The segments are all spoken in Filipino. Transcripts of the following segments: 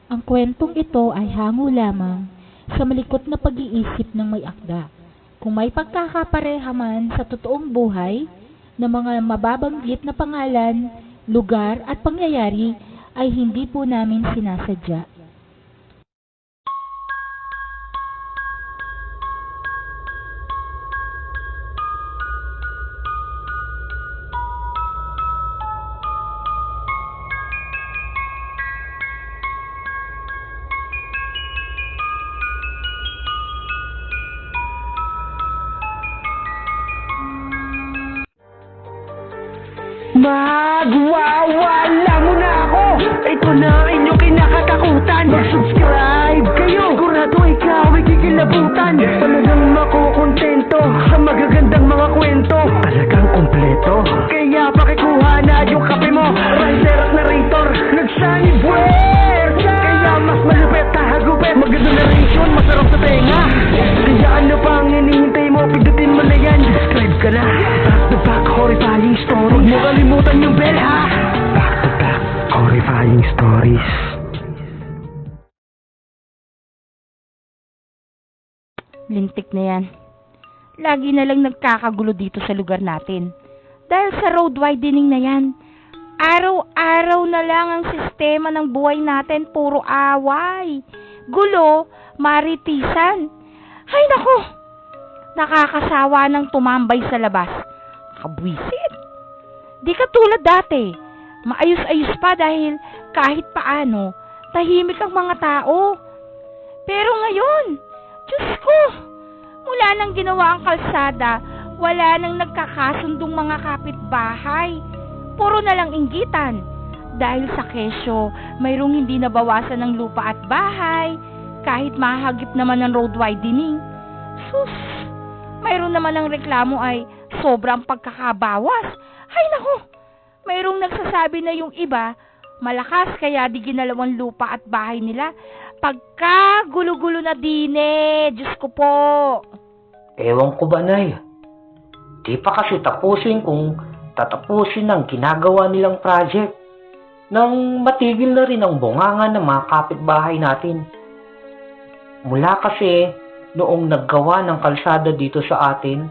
Ang kwentong ito ay hango lamang sa malikot na pag-iisip ng may akda. Kung may pagkakapareha man sa totoong buhay ng mga mababanggit na pangalan, lugar at pangyayari ay hindi po namin sinasadya. Magwawala muna ako. Ito na ang inyong kinakatakutan. Mag-subscribe kayo. Sigurado ikaw ay kikilabutan. Talagang makukontento sa magagandang mga kwento. Talagang kompleto. Kaya pakikuha na yung kape mo. Rider at narrator nagsani buwersa. Kaya mas malupit hagupit. Maganda narration, masarap sa tenga. Kaya ano pang hinihintay mo? Pindutin mo na yan. Subscribe ka na. Back to back horrifying stories. Huwag mo kalimutan yung bell ha. Back to back horrifying stories. Lintik na yan. Lagi na lang nagkakagulo dito sa lugar natin. Dahil sa road widening na yan. Araw-araw na lang ang sistema ng buhay natin, puro away, gulo, maritisan. Hay nako! Nakakasawa ng tumambay sa labas. Kabwisit. Di katulad dati. Maayos-ayos pa dahil kahit paano, tahimik ang mga tao. Pero ngayon, Diyos ko, mula nang ginawa ang kalsada, wala nang nagkakasundong mga kapitbahay. Puro na lang inggitan. Dahil sa kesyo, mayroong hindi nabawasan ng lupa at bahay, kahit mahagip naman ng road widening. Sus, mayroon naman ang reklamo ay sobrang pagkakabawas. Hay nako, mayroong nagsasabi na yung iba, malakas kaya di ginalawang lupa at bahay nila. Pagka gulo-gulo na dine, Diyos ko po. Ewan ko ba, Nay? Di pa kasi tapusin kung tatapusin ang ginagawa nilang project nang matigil na rin ang bunganga ng mga kapitbahay natin. Mula kasi noong naggawa ng kalsada dito sa atin,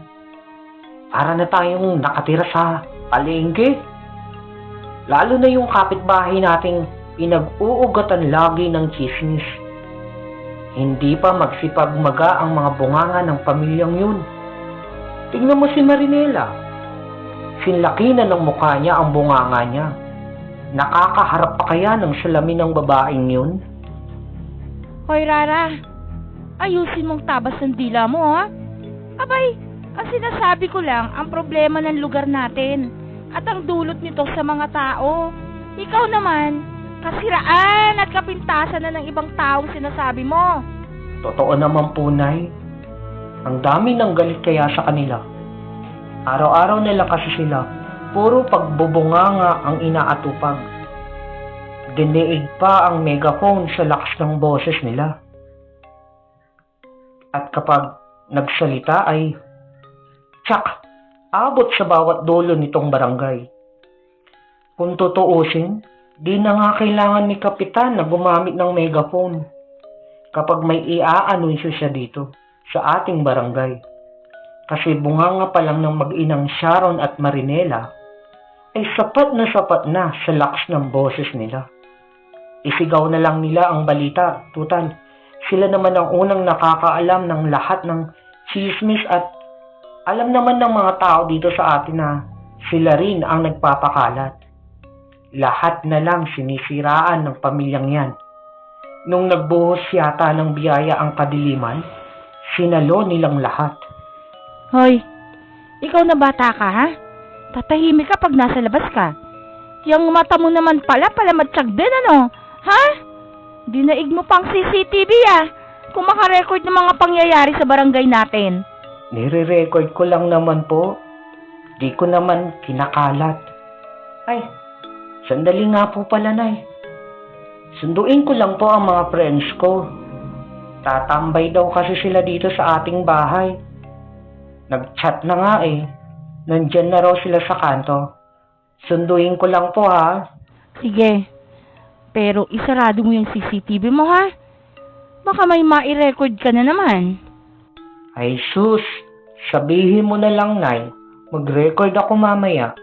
para na tayong nakatira sa palengke. Lalo na yung kapitbahay nating pinag-uugatan lagi ng chismis. Hindi pa magsipagmaga ang mga bunganga ng pamilyang yun. Tingnan mo si Marinela. Sinlaki na ng mukha niya ang bunganga niya. Nakakaharap pa kaya ng salamin ng babaeng yun? Hoy Rara, ayusin mong tabas ng dila mo ha. Abay, ang sinasabi ko lang ang problema ng lugar natin at ang dulot nito sa mga tao. Ikaw naman, kasiraan at kapintasan na ng ibang taong sinasabi mo. Totoo naman po, Nay. Ang dami ng galit kaya sa kanila. Araw-araw nila kasi sila, puro pagbubunganga ang inaatupag. Diniig pa ang megaphone sa lakas ng boses nila. At kapag nagsalita ay, tsak, abot sa bawat dulo nitong barangay. Kung tutuusin, di na nga kailangan ni Kapitan na gumamit ng megaphone kapag may i-aanunsyo siya dito sa ating barangay. Kasi bunganga pa lang ng mag-inang Sharon at Marinela ay sapat na sa lakas ng boses nila. Isigaw na lang nila ang balita, tutal. Sila naman ang unang nakakaalam ng lahat ng chismis at alam naman ng mga tao dito sa atin na sila rin ang nagpapakalat. Lahat na lang sinisiraan ng pamilyang yan. Nung nagbuhos yata ng biyaya ang kadiliman, sinalo nilang lahat. Hoy, ikaw na bata ka ha? Tatahimik ka pag nasa labas ka. Yung mata mo naman pala matsyag din ano? Ha? Dinaig mo pang CCTV kung makarecord ng mga pangyayari sa barangay natin. Nire-record ko lang naman po. Di ko naman kinakalat. Ay, sandali nga po pala, Nay. Sunduin ko lang po ang mga friends ko. Tatambay daw kasi sila dito sa ating bahay. Nag-chat na nga eh. Nandyan na raw sila sa kanto. Sunduin ko lang po ha. Sige. Pero isarado mo yung CCTV mo, ha? Baka may mai-record ka na naman. Ay sus, sabihin mo na lang, Nay. Mag-record ako mamaya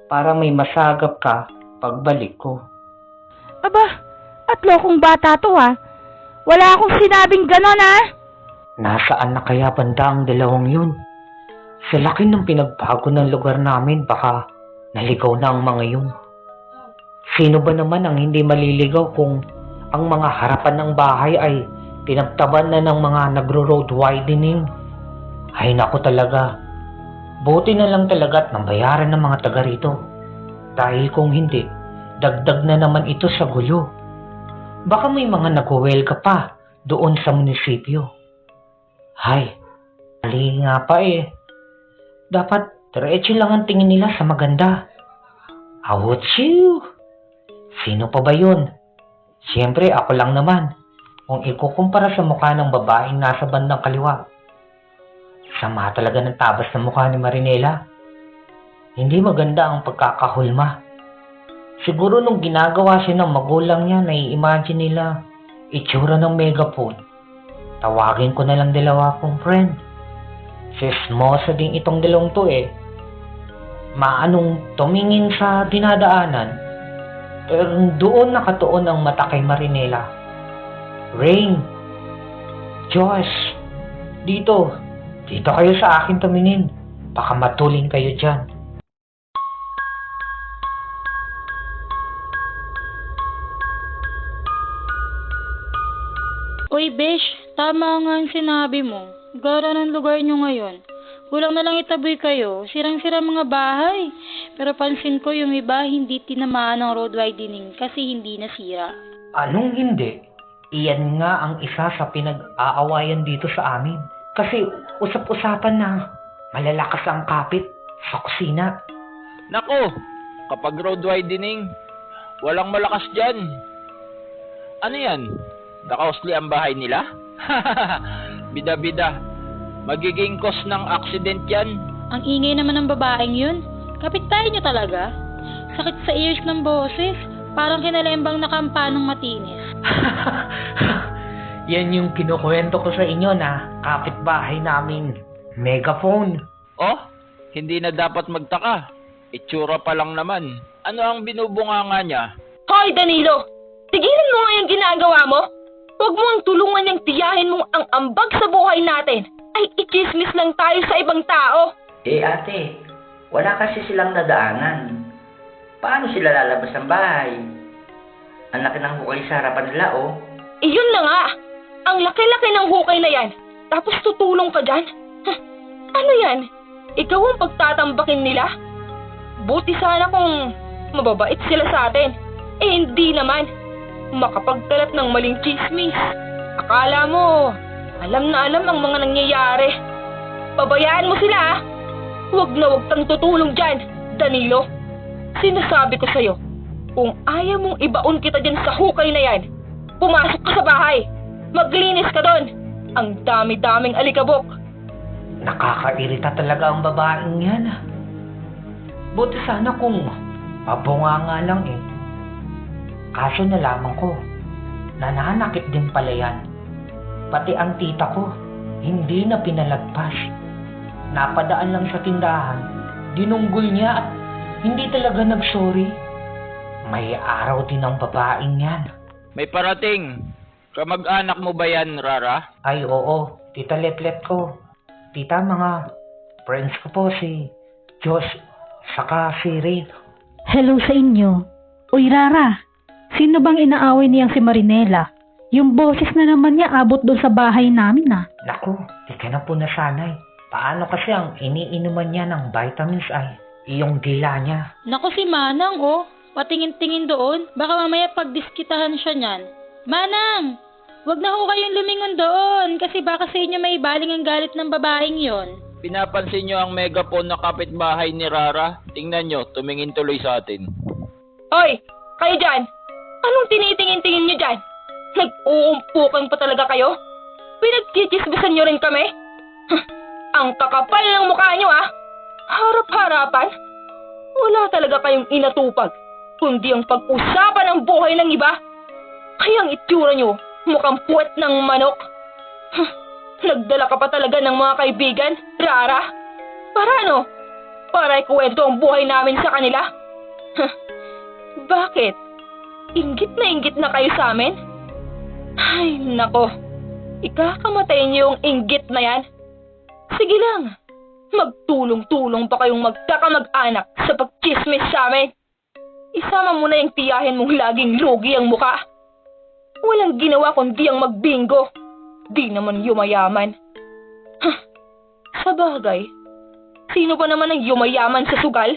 para may masagap ka pagbalik ko. Aba, at lokong bata to, ha? Wala akong sinabing ganon, ha? Nasaan na kaya banda ang dalawang yun? Sa laki ng pinagbago ng lugar namin, baka naligaw na ang mga yun. Sino ba naman ang hindi maliligaw kung ang mga harapan ng bahay ay pinagtaban na ng mga nagro-road widening? Ay naku talaga, buti na lang talaga at nabayaran ng mga taga rito. Dahil kung hindi, dagdag na naman ito sa gulo. Baka may mga nagwewelga pa doon sa munisipyo. Hay, mali nga pa eh. Dapat diretso lang ang tingin nila sa maganda. Awutsiw! Sino pa ba yun? Siyempre ako lang naman. Kung ikukumpara sa mukha ng babaeng nasa bandang kaliwa. Sama talaga ng tabas ng mukha ni Marinela. Hindi maganda ang pagkakahulma. Siguro nung ginagawa siya ng magulang niya, nai-imagine nila itsura ng megaphone. Tawagin ko na lang dalawa kong friend. Sismosa din itong dalawang to eh. Maanong tumingin sa dinadaanan. Pero doon nakatuon ang mata kay Marinela. Rain, Josh, dito kayo sa akin tumingin. Baka matuling kayo dyan. Uy, Besh, tama nga ang sinabi mo. Gara ng lugar nyo ngayon. Kulang na lang itaboy kayo. Sirang-sira mga bahay. Pero pansin ko yung iba hindi tinamaan ng road widening kasi hindi nasira. Anong hindi? Iyan nga ang isa sa pinag-aawayan dito sa amin. Kasi usap-usapan na malalakas ang kapit sa kusina. Nako, kapag road widening, walang malakas dyan. Ano yan? Nakausli ang bahay nila? Bida-bida. Magiging cause ng accident yan. Ang ingay naman ng babaeng yun. Kapit-tayo nyo talaga. Sakit sa ears ng boses. Parang kinalembang na kampanong matinis. Yan yung kinukwento ko sa inyo na kapitbahay namin. Megaphone. Oh, hindi na dapat magtaka. Itsura pa lang naman. Ano ang binubunganga niya? Hoy, Danilo! Tigilan mo nga yung ginagawa mo! Huwag mo ang tulungan niyang tiyahin mo ang ambag sa buhay natin. Ay, ikismis lang tayo sa ibang tao. Eh ate, wala kasi silang nadaanan. Paano sila lalabas ng bahay? Ang laki ng hukay sa harapan nila, oh. Iyon na nga! Ang laki-laki ng hukay na yan. Tapos tutulong ka dyan? Ano yan? Ikaw ang pagtatambakin nila? Buti sana kung mababait sila sa atin. Eh hindi naman. Makapagkalat ng maling chismis. Akala mo, alam na alam ang mga nangyayari. Pabayaan mo sila, ah. Huwag na huwag kang tutulong dyan, Danilo. Sinasabi ko sa'yo, kung ayaw mong ibaon kita dyan sa hukay na yan, pumasok ka sa bahay. Maglinis ka doon. Ang dami-daming alikabok. Nakakairita talaga ang babaeng yan. Buti sana kung mabunga nga lang eh. Kaso nalaman ko, nananakit din pala yan. Pati ang tita ko, hindi na pinalagpas. Napadaan lang sa tindahan, dinunggol niya at hindi talaga nagsorry. May araw din ang babaeng yan. May parating. Kamag-anak mo ba yan, Rara? Ay oo, tita Letlet ko. Tita, mga friends ko po si Josh, saka si Rain. Hello sa inyo. Uy, Rara, sino bang inaaway niyang si Marinela? Yung boses na naman niya abot doon sa bahay namin na. Naku, di ka na po nasanay. Paano kasi ang iniinuman niya ng vitamins ay iyong dila niya. Naku si Manang, oh. Patingin-tingin doon. Baka mamaya pagdiskitahan siya niyan. Manang! Wag na ho kayong lumingon doon kasi baka sa inyo may baling ang galit ng babaeng yon. Pinapansin nyo ang megaphone na kapitbahay ni Rara? Tingnan nyo, tumingin tuloy sa atin. Hoy, kayo dyan! Anong tinitingin-tingin nyo dyan? Nag-uumpukan pa talaga kayo? Pinagchichismisan nyo rin kami? Ang kakapal ng mukha nyo, ah! Harap-harapan? Wala talaga kayong inatupag, kundi ang pag-usapan ng buhay ng iba. Ay, ang itsura nyo, mukhang puwet ng manok. Nagdala ka pa talaga ng mga kaibigan, Rara? Para ano? Para ikuwento ang buhay namin sa kanila? Bakit? Inggit na kayo sa amin? Ay, nako. Ikakamatay niyo yung inggit na yan? Sige lang. Magtulong-tulong pa kayong magkakamag-anak sa pagchismis sa amin. Isama mo na yung tiyahin mong laging lugi ang muka. Walang ginawa kundi ang magbingo. Di naman yumayaman. Sa bagay, sino ba naman ang yumayaman sa sugal?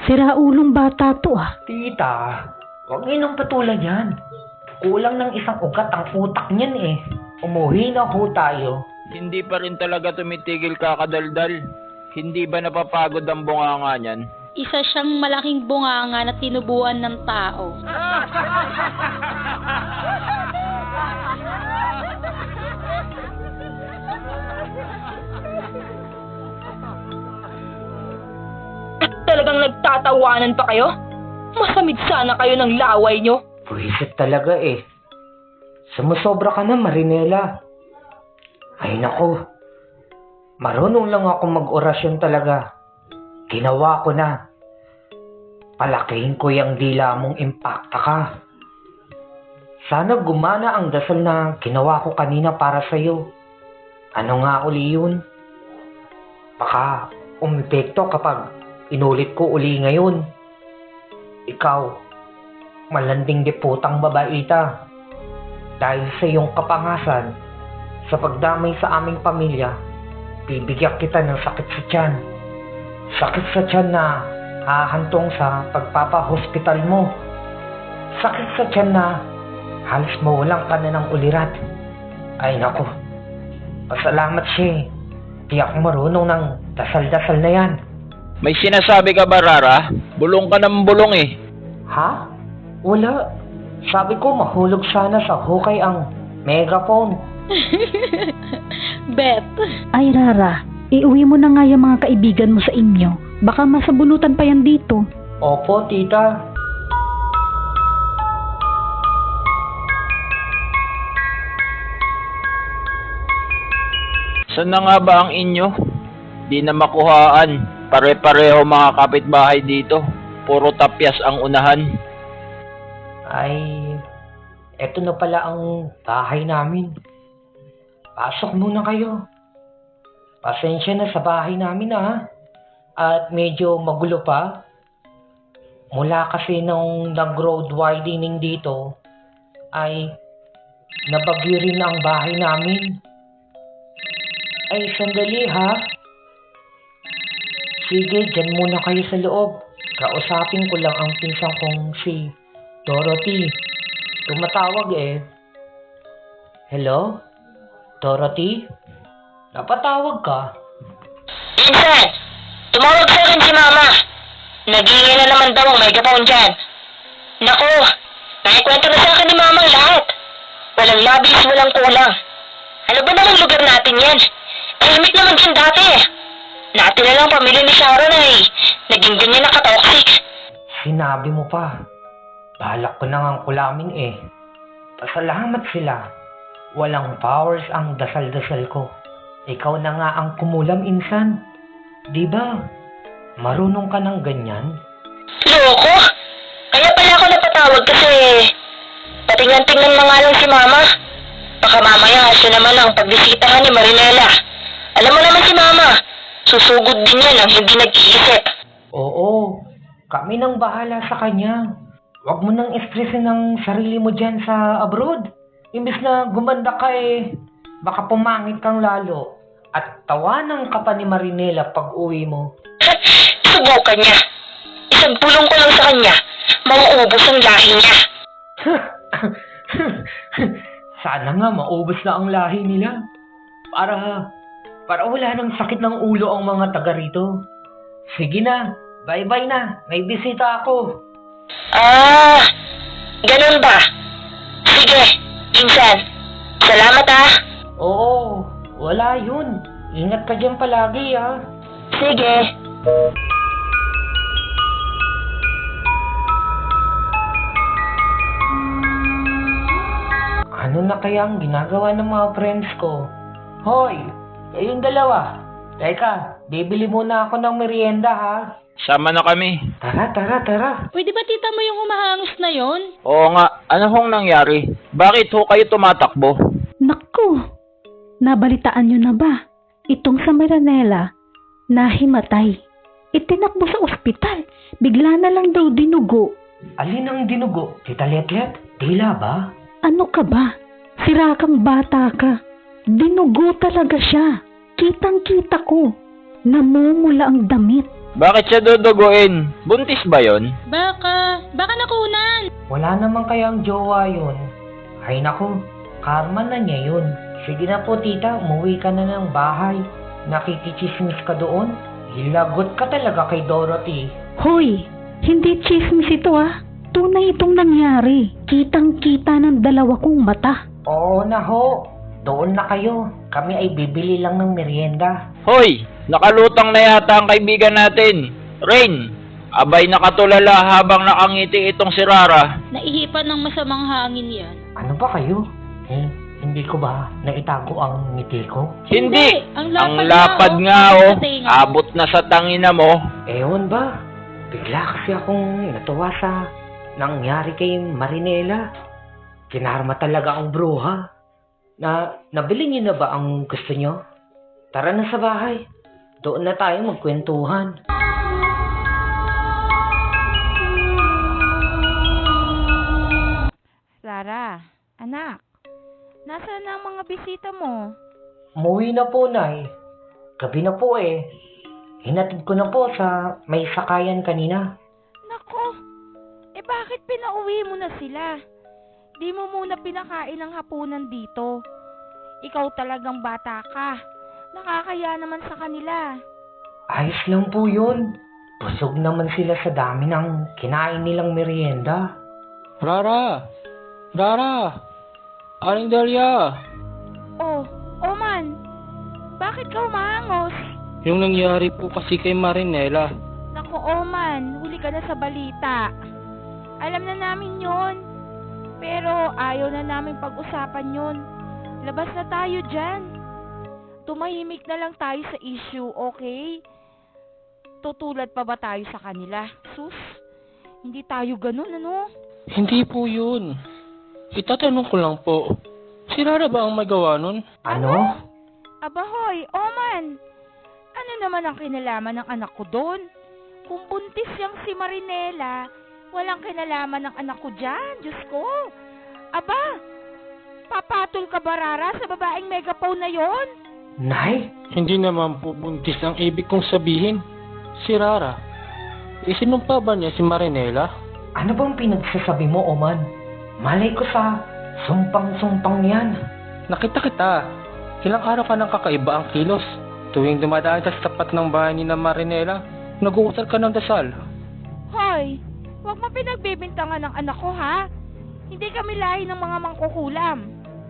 Sira ulong bata to ah. Tita, huwag inong patulan yan. Kulang ng isang ugat ang utak niyan eh. Umuwi na ho tayo. Hindi pa rin talaga tumitigil kakadaldal. Hindi ba napapagod ang bunganga niyan? Isa siyang malaking bunganga na tinubuan ng tao. At talagang nagtatawanan pa kayo? Masamid sana kayo ng laway nyo. Buwisit talaga eh. Sumusobra ka na, Marinela. Ay nako. Marunong lang ako mag-orasyon talaga. Ginawa ko na. Palakihin ko yung dila mong impacta ka. Sana gumana ang dasal na ginawa ko kanina para sa'yo. Ano nga uli yun? Baka umepekto kapag inulit ko uli ngayon. Ikaw, malanding diputang babaita. Dahil sa iyong kapangasan, sa pagdamay sa aming pamilya, bibigyan kita ng sakit sa tiyan. Sakit sa tiyan na hahantong sa pagpapahospital mo. Sakit sa tiyan na halos mawalan ka na ng ulirat. Ay nako, pasalamat siya. Tiyak marunong ng dasal-dasal na yan. May sinasabi ka ba, Rara? Bulong ka ng bulong eh. Ha? Wala. Sabi ko mahulog sana sa hukay ang megaphone. Bet. Ay Rara, iuwi mo na nga yung mga kaibigan mo sa inyo. Baka masabunutan pa yan dito. Opo, tita. Saan na nga ba ang inyo? Di na makuhaan. Pare-pareho mga kapitbahay dito. Puro tapyas ang unahan. Ay, eto na pala ang bahay namin. Pasok muna kayo. Pasensya na sa bahay namin ha. At medyo magulo pa. Mula kasi nung nag-road widening dito, ay nabagyo rin ang bahay namin. Ay, sandali ha. Sige, dyan muna kayo sa loob. Kausapin ko lang ang pinsang kong si Dorothy. Tumatawag eh. Hello? Dorothy? Napatawag ka? Minsan, tumawag sa akin si Mama. Nagingin na naman daw ang megaphone dyan. Naku, nakikwento na sa akin ni Mama ang lahat. Walang labis, walang kulang. Ano ba namang lugar natin yan? Tahimik naman dyan dati. Natin na lang pamilya ni Sharon ay naging ganyan na katoxic. Sinabi mo pa. Balak ko na ngang kulamin eh. Pasalamat sila. Walang powers ang dasal-dasal ko. Ikaw na nga ang kumulam insan. Di ba? Marunong ka ng ganyan? Loko? Kaya pala ako napatawag kasi patingnan-tingnan na nga lang si Mama. Baka mamaya siya naman ang pagbisitahan ni Marinela. Alam mo naman si Mama, susugod din yan ang hindi nag-iisip. Oo, kami nang bahala sa kanya. Huwag mo nang estresin ang sarili mo dyan sa abroad. Imbis na gumanda ka eh, baka pumangit kang lalo. At tawanan ka pa ni Marinela pag uwi mo. Subukan niya. Isang pulong ko lang sa kanya, mauubos ang lahi niya. Sana nga maubos na ang lahi nila. Para wala nang sakit ng ulo ang mga taga rito. Sige na, bye-bye na. May bisita ako. Ah, ganun ba? Sige, Insan. Salamat ah. Oo, wala yun. Ingat ka dyan palagi ah. Sige. Ano na kaya ang ginagawa ng mga friends ko? Hoy, kayong dalawa. Teka, bibili muna ako ng merienda ha. Sama na kami. Tara. Pwede ba tita mo yung humahangos na yon? Oo nga, ano hong nangyari? Bakit ho kayo tumatakbo? Naku, nabalitaan nyo na ba? Itong sa Maranela, nahimatay. Itinakbo sa ospital. Bigla na lang daw dinugo. Alin ang dinugo? Tita Letlet? Tila ba? Ano ka ba? Sira kang bata ka. Dinugo talaga siya. Kitang-kita ko. Namumula ang damit. Bakit siya duduguin? Buntis ba yon? Baka nakunan. Wala naman kayang jowa yun. Ay naku, karma na niya yun. Sige na po tita, umuwi ka na ng bahay. Nakikichismis ka doon. Hilagot ka talaga kay Dorothy. Hoy, hindi chismis ito ah. Tunay itong nangyari. Kitang-kita ng dalawa kong mata. Oo na ho. Doon na kayo. Kami ay bibili lang ng merienda. Hoy! Nakalutang na yata ang kaibigan natin. Rain! Abay nakatulala habang nakangiti itong si Rara. Naihipan ng masamang hangin yan. Ano ba kayo? Hindi ko ba naitago ang ngiti ko? Hindi! Ang Ang lapad lapad nga, nga oh. oh. Sa tinga. Abot na sa tangina mo. Ewan ba? Bigla kasi akong natuwa sa nangyari kay Marinela. Kinarma talaga ang bruha. Nabili niyo na ba ang gusto niyo? Tara na sa bahay. Doon na tayo magkwentuhan. Rara, anak, nasaan na ang mga bisita mo? Umuwi na po, Nay. Gabi na po eh. Hinatid ko na po sa may sakayan kanina. Nako, bakit pinauwi mo na sila? Di mo muna pinakain ng hapunan dito. Ikaw talagang bata ka. Nakakaya naman sa kanila. Ayos lang po yun. Busog naman sila sa dami ng kinain nilang merienda. Rara! Aling Delia! Oh, Oman, bakit ka humahangos? Yung nangyari po kasi kay Marinela. Naku, Oman, huli ka na sa balita. Alam na namin yon. Pero ayaw na namin pag-usapan yon. Labas na tayo dyan. Tumahimik na lang tayo sa issue, okay? Tutulad pa ba tayo sa kanila? Sus, hindi tayo ganun, ano? Hindi po yun. Itatanong ko lang po. Si Rara ba ang may gawa nun? Ano? Abahoy, Oman! Ano naman ang kinalaman ng anak ko doon? Kung buntis yang si Marinela, walang kinalaman ng anak ko dyan, Diyos ko! Aba, papatol ka ba, Rara, sa babaeng megaphone na yon? Nay? Hindi naman po buntis ang ibig kong sabihin. Si Rara. Isinumpa ba niya si Marinela? Ano bang pinagsasabi mo, Oman? Malay ko sa sumpang-sumpang yan. Nakita kita. Ilang araw ka nang kakaiba ang kilos. Tuwing dumadaan ka sa tapat ng bahay ni na Marinela, nag-uusal ka ng dasal. Hoy, huwag mo pinagbibintangan ng anak ko, ha? Hindi kami lahi ng mga mangkukulam.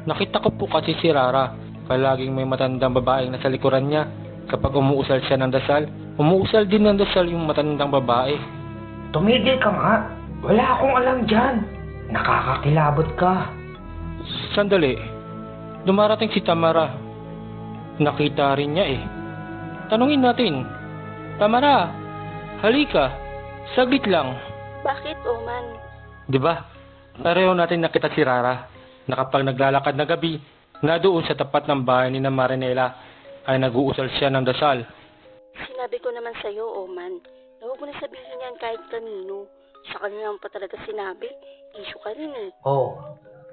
Nakita ko po kasi si Rara. Palaging may matandang babaeng nasa likuran niya. Kapag umuusal siya ng dasal, umuusal din ng dasal yung matandang babae. Tumigil ka nga. Wala akong alam dyan. Nakakakilabot ka. Sandali. Dumarating si Tamara. Nakita rin niya eh. Tanungin natin. Tamara, halika. Saglit lang. Bakit, Oman? Di ba? Pareho natin nakita si Rara na kapag naglalakad na gabi, na doon sa tapat ng bahay ni na Marinela ay nag-uusal siya ng dasal. Sinabi ko naman sa'yo, Oman, na huwag mo na sabihin yan kahit kanino. Sa kanila mo pa talaga sinabi, issue ka rin eh. Oh,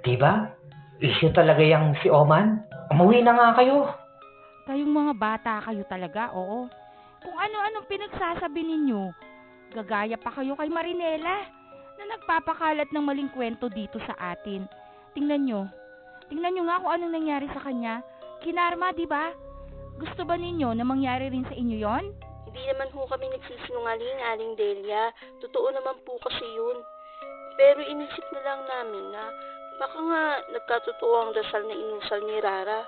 diba? Issue talaga yung si Oman. Umuwi na nga kayo. Kayong mga bata kayo talaga, oo. Kung ano-anong pinagsasabi ninyo, gagaya pa kayo kay Marinela na nagpapakalat ng maling kwento dito sa atin. Tingnan nyo nga kung anong nangyari sa kanya. Kinarma, di ba? Gusto ba ninyo na mangyari rin sa inyo yon? Hindi naman ho kami nagsisinungaling, Aling Delia. Totoo naman po kasi yun. Pero inisip na lang namin na baka nga nagkatotoo ang dasal na inusal ni Rara.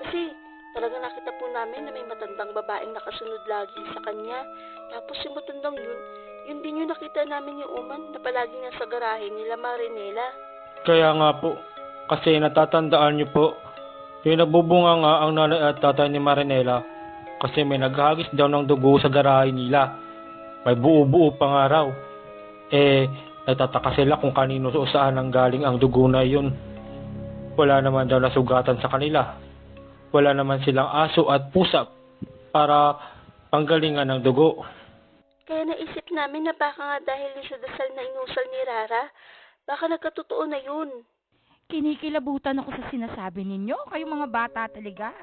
Kasi talaga nakita po namin na may matandang babaeng nakasunod lagi sa kanya. Tapos yung matandang yun din yung nakita namin ni Oman na palagi nasa garahe nila Marinela. Kaya nga po, Kasi natatandaan niyo po, yung nabubunga nga ang nanay at tatay ni Marinela kasi may naghagis daw ng dugo sa garahe nila. May buo-buo pa nga raw. Nagtataka sila kung kanino o saan ang galing ang dugo na yun. Wala naman daw nasugatan sa kanila. Wala naman silang aso at pusa para panggalingan ng dugo. Kaya naisip namin na baka nga dahil sa dasal na inusal ni Rara, baka nagkatotoo na yun. Kinikilabutan ako sa sinasabi ninyo, kayong mga bata talaga.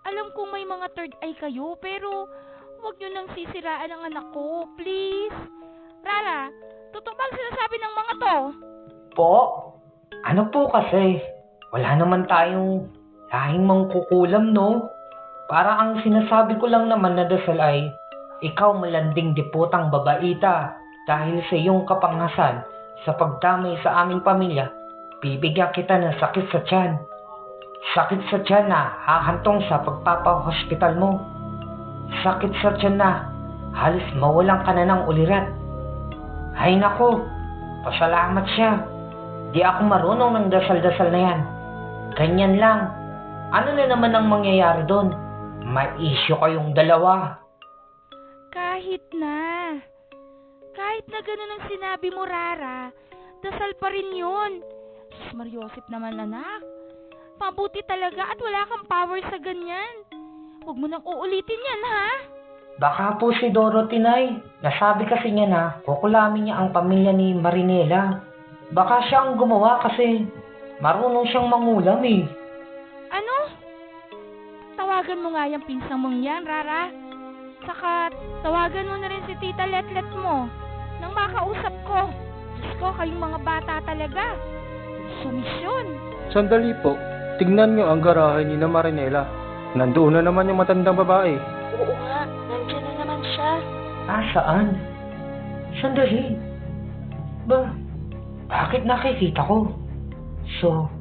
Alam kong may mga third eye kayo, pero huwag nyo nang sisiraan ang anak ko, please. Rara, totoo ba ang sinasabi ng mga to? Po? Ano po kasi? Wala naman tayong lahing mangkukulam, no? Para ang sinasabi ko lang naman na dasal ay, ikaw malanding diputang babaita dahil sa iyong kapangasan sa pagdamay sa aming pamilya, bibigyan kita ng sakit sa tiyan. Sakit sa tiyan na hahantong sa pagpapahospital mo. Sakit sa tiyan na halos mawalan ka na ng ulirat. Ay nako, pasalamat siya. Di ako marunong ng dasal-dasal na yan. Ganyan lang. Ano na naman ang mangyayari doon? May issue kayong dalawa. Kahit na ganun ang sinabi mo, Rara, dasal pa rin yun. Sus Mariosep naman, anak. Mabuti talaga at wala kang power sa ganyan. Huwag mo nang uulitin yan, ha? Baka po si Dorothy, Nay. Nasabi kasi niya na kukulamin niya ang pamilya ni Marinela. Baka siya ang gumawa kasi marunong siyang mangulam eh. Ano? Tawagan mo nga yung pinsang mong yan, Rara. Saka tawagan mo na rin si Tita Letlet mo nang makausap ko. Diyos ko, kayong mga bata talaga. Sumisyon. Sandali po, tignan niyo ang garahe ni na Marinela. Nandoon na naman yung matandang babae. Oo nga, nandiyan na naman siya. Saan? Sandali. Bakit nakikita ko? So,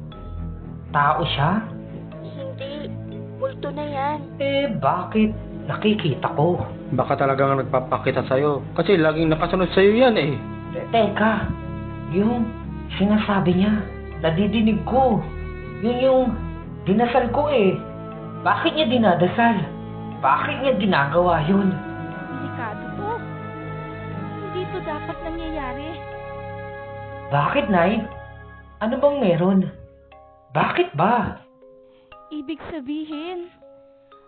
tao siya? Hindi, multo na yan. Bakit nakikita ko? Baka talagang nagpapakita sa'yo. Kasi laging nakasunod sa'yo yan eh. Teka, yung sinasabi niya, nadidinig ko. Yun yung dinasal ko eh. Bakit niya dinadasal? Bakit niya ginagawa yun? Delikado to. Hindi to dapat nangyayari. Bakit, Nay? Ano bang meron? Bakit ba? Ibig sabihin,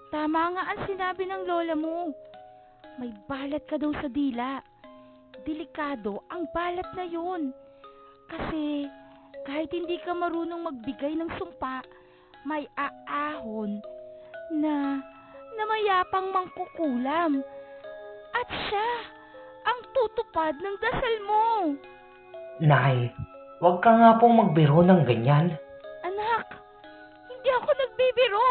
tama nga ang sinabi ng lola mo. May balat ka daw sa dila. Delikado ang balat na yun. Kasi kahit hindi ka marunong magbigay ng sumpa, may aahon na mayapang mangkukulam. At siya ang tutupad ng dasal mo. Nay, huwag ka nga pong magbiro ng ganyan. Anak, hindi ako nagbibiro.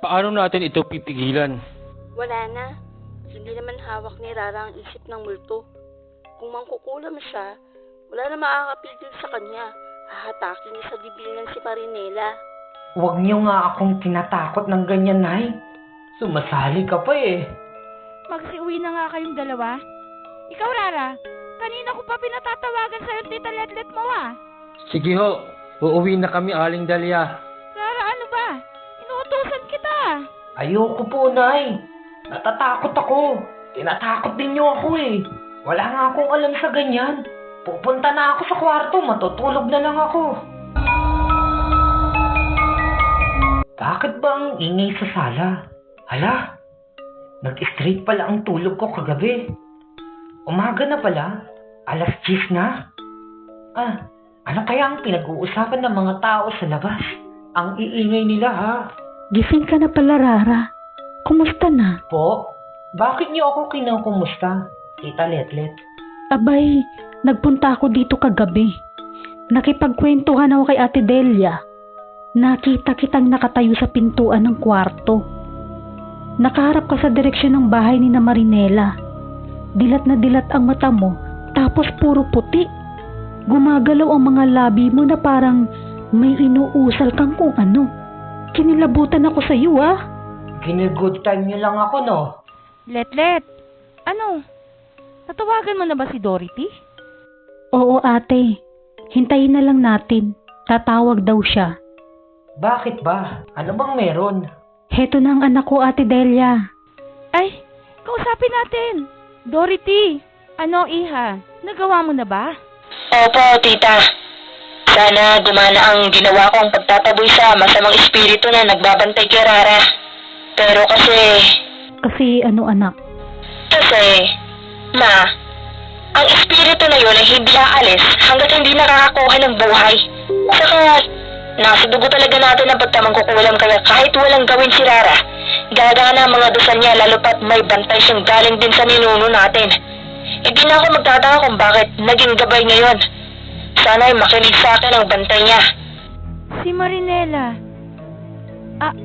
Paano natin ito pipigilan? Wala na. Hindi naman hawak ni Rara ang isip ng multo. Kung mangkukulam siya, wala na makakapigil sa kanya. Hahatakin niya sa bibig ng si Marinela. Huwag niyo nga akong tinatakot ng ganyan, Nay. Sumasali ka pa eh. Magsiuwi na nga kayong dalawa. Ikaw, Rara, kanina ko pa pinatatawagan sa'yo Tita Letlet mo ah. Sige ho, uuwi na kami, Aling Dahlia. Rara, ano ba? Inuutusan kita. Ayoko po, Nay. Natatakot ako. Tinatakot din niyo ako eh. Wala nga akong alam sa ganyan. Pupunta na ako sa kwarto, matutulog na lang ako. Bakit ba ang ingay sa sala? Hala, nag-straight pala ang tulog ko kagabi. Umaga na pala, 10:00 na. Ano kaya ang pinag-uusapan ng mga tao sa labas? Ang iingay nila ha. Gising ka na pala, Rara. Kumusta na? Po, bakit niyo ako kinukumusta, Tita Letlet? Abay, nagpunta ako dito kagabi. Nakipagkwentuhan ako kay Ate Delia. Nakita kitang nakatayo sa pintuan ng kwarto. Nakaharap ka sa direksyon ng bahay ni na Marinela. Dilat na dilat ang mata mo, tapos puro puti. Gumagalaw ang mga labi mo na parang may inuusal kang kung ano. Kinilabutan ako sa iyo ah. Gine-good time niyo lang ako, no? Letlet, ano? Tatawagan mo na ba si Dorothy? Oo ate, hintayin na lang natin. Tatawag daw siya. Bakit ba? Ano bang meron? Heto na ang anak ko, Ate Delia. Ay, kausapin natin. Dorothy, ano iha? Nagawa mo na ba? Opo, tita. Sana gumana ang ginawa kong pagtataboy sa masamang espiritu na nagbabantay kay Rara. Pero Kasi ano, anak? Ma, ang espiritu na yun ay hindi aalis hanggat hindi nakakakuha ng buhay. Saka, nasa dugo talaga natin ang pagtamangkukulam kaya kahit walang gawin si Rara, gagana ang mga dasal niya lalo pat may bantay siyang galing din sa ninuno natin. Hindi na ako magtataka kung bakit naging gabay ngayon. Sana ay makinig sa akin ang bantay niya. Si Marinela.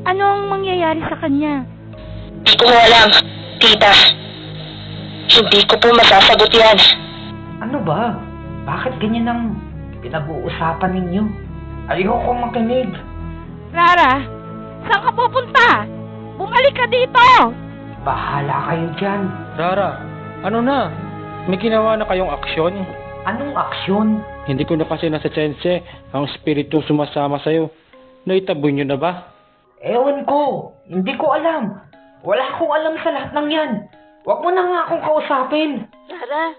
Ano ang mangyayari sa kanya? Di ko alam, tita. Hindi ko po masasagot yan. Ano ba? Bakit ganyan ang pinag-uusapan ninyo? Ayoko makinig. Rara, saan ka pupunta? Bumalik ka dito! Bahala kayo dyan. Rara, ano na? May ginawa na kayong aksyon? Anong aksyon? Hindi ko na kasi nasa tsense ang espiritu sumasama sa'yo. Naitaboy nyo na ba? Ewan ko. Hindi ko alam. Wala akong alam sa lahat ng yan. Huwag mo na nga akong kausapin. Rara,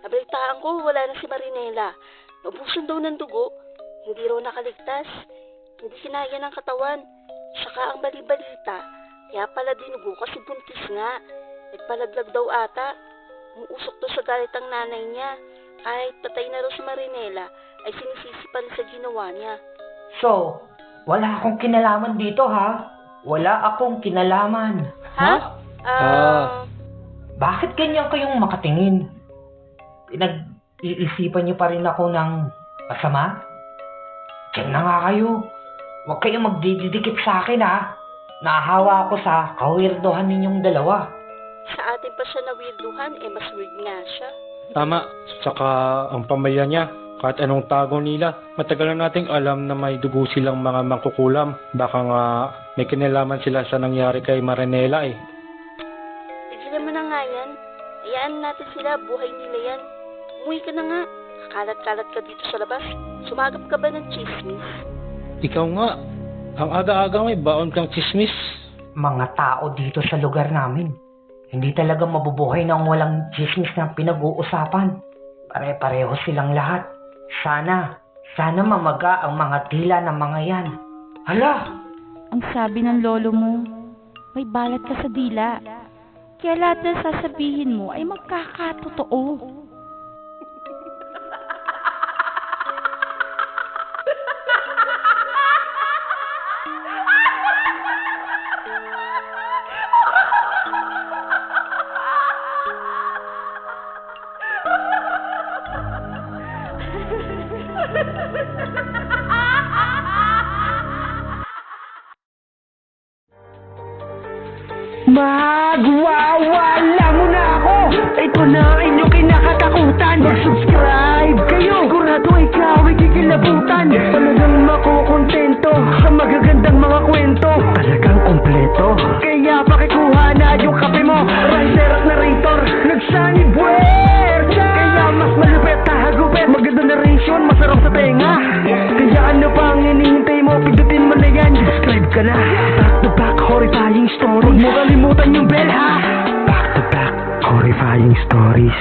nabalitaan ko wala na si Marinela. Naubusan daw ng dugo. Hindi raw nakaligtas. Hindi kinaya ng katawan. Saka ang bali-balita. Kaya pala dinugo kasi buntis nga. Nagpalaglag daw ata. Umuusok daw sa galit ang nanay niya. Kahit patay na raw si Marinela, ay sinisisi pa rin sa ginawa niya. So, wala akong kinalaman dito, ha? Wala akong kinalaman. Ha? Bakit ganyan kayong makatingin? Pinag-iisipan niyo pa rin ako ng masama? Diyan na nga kayo. Huwag kayong magdidikit sa akin, ha? Nahahawa ako sa kawirdohan ninyong dalawa. Sa atin pa siya nawirduhan, mas weird nga siya. Tama. Saka ang pamilya niya, kahit anong tago nila, matagal na nating alam na may dugo silang mga mangkukulam. Baka nga may kinalaman sila sa nangyari kay Marinela eh. Tigilan mo na nga yan. Hayaan natin sila, buhay nila yan. Umuwi ka na nga. Kalat-kalat ka dito sa labas. Sumagap ka ba ng chismis? Ikaw nga, ang aga-aga may baon kang chismis. Mga tao dito sa lugar namin. Hindi talaga mabubuhay nang walang chismis na pinag-uusapan. Pare-pareho silang lahat. Sana mamaga ang mga dila ng mga yan. Hala! Ang sabi ng lolo mo, may balat ka sa dila. Kaya lahat ng sasabihin mo ay magkakatotoo. Magwawala mo na ako. Ito na ang inyong kinakatakutan. Mag-subscribe kayo. Sigurado ikaw ay kikilabutan. Talagang makukontento sa magagandang mga kwento. Talagang kompleto. Kaya pakikuha na yung kape mo. Writer at narrator nagsanibwersa. Kaya mas malupit kahagupit. Maganda narration, masarap sa tenga. Kaya ano pang hinihintay mo? Pindutin mo na yan. Subscribe ka na. Back to back horrifying stories. Huwag mo kalimutan yung bell, ha? Back to back horrifying stories.